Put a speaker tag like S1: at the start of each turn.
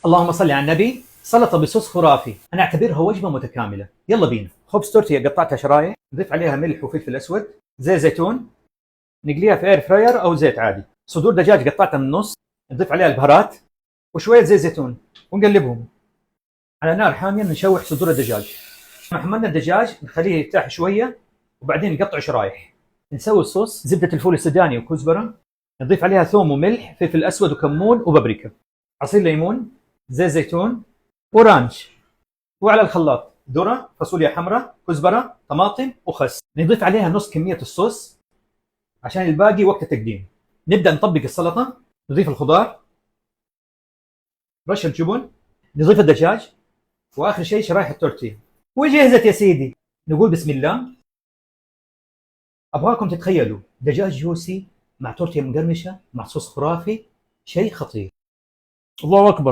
S1: اللهم صل على النبي. سلطه بصوص خرافي، انا اعتبرها وجبه متكامله. يلا بينا. خبز تورتيه قطعتها شرايح، نضيف عليها ملح وفلفل اسود، زيت زيتون، نقليها في اير فراير او زيت عادي. صدور دجاج قطعتها من النص، نضيف عليها البهارات وشويه زيت زيتون ونقلبهم على نار حاميه. نشوح صدور الدجاج. لما حملنا الدجاج نخليه يرتاح شويه وبعدين نقطعه شرايح. نسوي الصوص: زبده الفول السوداني وكزبره، نضيف عليها ثوم وملح، فلفل اسود وكمون وبابريكا، عصير ليمون، زيت زيتون ورانش. وعلى الخلاط ذره، فاصوليا حمراء، كزبره، طماطم وخس. نضيف عليها نص كميه الصوص عشان الباقي وقت التقديم. نبدا نطبق السلطه، نضيف الخضار، رشه جبن، نضيف الدجاج، واخر شيء شرايح التورتيه. وجهزت يا سيدي. نقول بسم الله. ابغاكم تتخيلوا دجاج جوسي مع تورتيه مقرمشه مع صوص خرافي، شيء خطير. الله اكبر.